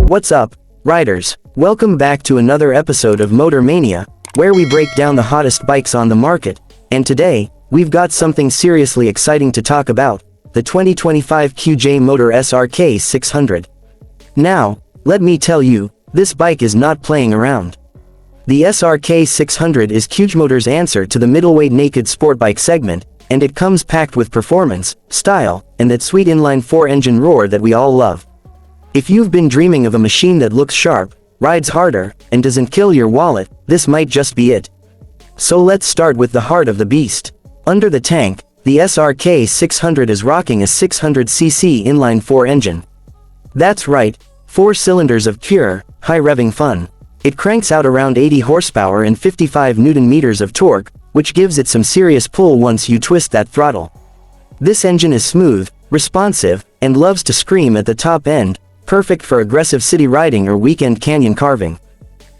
What's up, riders? Welcome back to another episode of Motor Mania, where we break down the hottest bikes on the market. And today, we've got something seriously exciting to talk about, the 2025 QJMotor SRK 600. Now, let me tell you, this bike is not playing around. The SRK 600 is QJMotor's answer to the middleweight naked sport bike segment, and it comes packed with performance, style, and that sweet inline-4 engine roar that we all love. If you've been dreaming of a machine that looks sharp, rides harder, and doesn't kill your wallet, this might just be it. So let's start with the heart of the beast. Under the tank, the SRK 600 is rocking a 600cc inline-4 engine. That's right, 4 cylinders of pure, high-revving fun. It cranks out around 80 horsepower and 55 Nm of torque, which gives it some serious pull once you twist that throttle. This engine is smooth, responsive, and loves to scream at the top end, perfect for aggressive city riding or weekend canyon carving.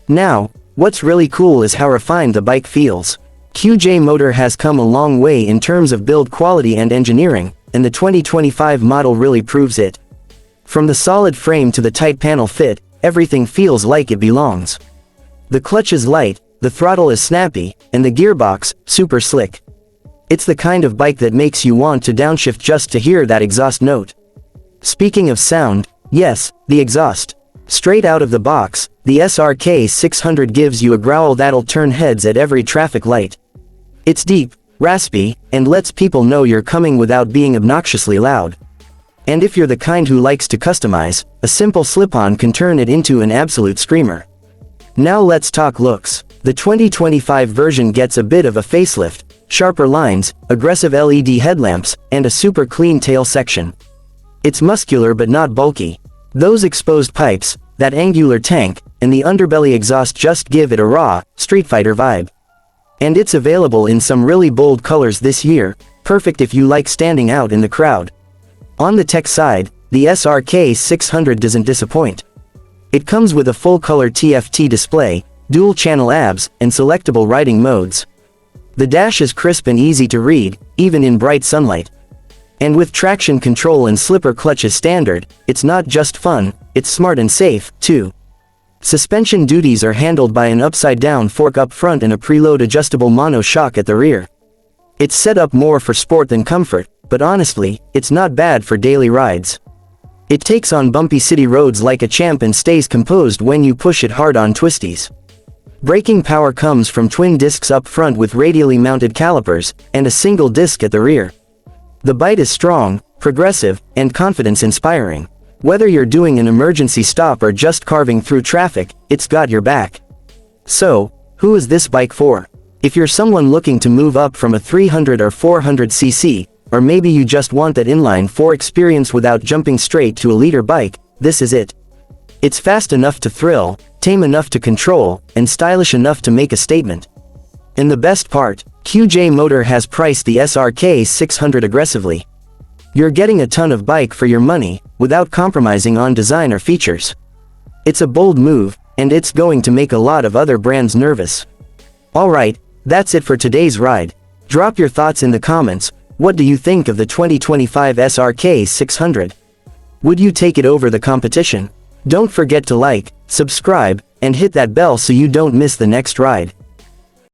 Now, what's really cool is how refined the bike feels. QJMotor has come a long way in terms of build quality and engineering, and the 2025 model really proves it. From the solid frame to the tight panel fit, everything feels like it belongs. The clutch is light, the throttle is snappy, and the gearbox, super slick. It's the kind of bike that makes you want to downshift just to hear that exhaust note. Speaking of sound, yes, the exhaust. Straight out of the box, the SRK 600 gives you a growl that'll turn heads at every traffic light. It's deep, raspy, and lets people know you're coming without being obnoxiously loud. And if you're the kind who likes to customize, a simple slip-on can turn it into an absolute screamer. Now let's talk looks. The 2025 version gets a bit of a facelift, sharper lines, aggressive LED headlamps, and a super clean tail section. It's muscular but not bulky. Those exposed pipes, that angular tank, and the underbelly exhaust just give it a raw, Street Fighter vibe. And it's available in some really bold colors this year, perfect if you like standing out in the crowd. On the tech side, the SRK 600 doesn't disappoint. It comes with a full-color TFT display, dual-channel ABS, and selectable riding modes. The dash is crisp and easy to read, even in bright sunlight. And with traction control and slipper clutch as standard, it's not just fun, it's smart and safe, too. Suspension duties are handled by an upside-down fork up front and a preload adjustable mono shock at the rear. It's set up more for sport than comfort, but honestly, it's not bad for daily rides. It takes on bumpy city roads like a champ and stays composed when you push it hard on twisties. Braking power comes from twin discs up front with radially mounted calipers, and a single disc at the rear. The bite is strong, progressive, and confidence-inspiring. Whether you're doing an emergency stop or just carving through traffic, it's got your back. So, who is this bike for? If you're someone looking to move up from a 300 or 400cc, or maybe you just want that inline-4 experience without jumping straight to a liter bike, this is it. It's fast enough to thrill, tame enough to control, and stylish enough to make a statement. And the best part, QJMotor has priced the SRK 600 aggressively. You're getting a ton of bike for your money, without compromising on design or features. It's a bold move, and it's going to make a lot of other brands nervous. Alright, that's it for today's ride. Drop your thoughts in the comments. What do you think of the 2025 SRK 600? Would you take it over the competition? Don't forget to like, subscribe, and hit that bell so you don't miss the next ride.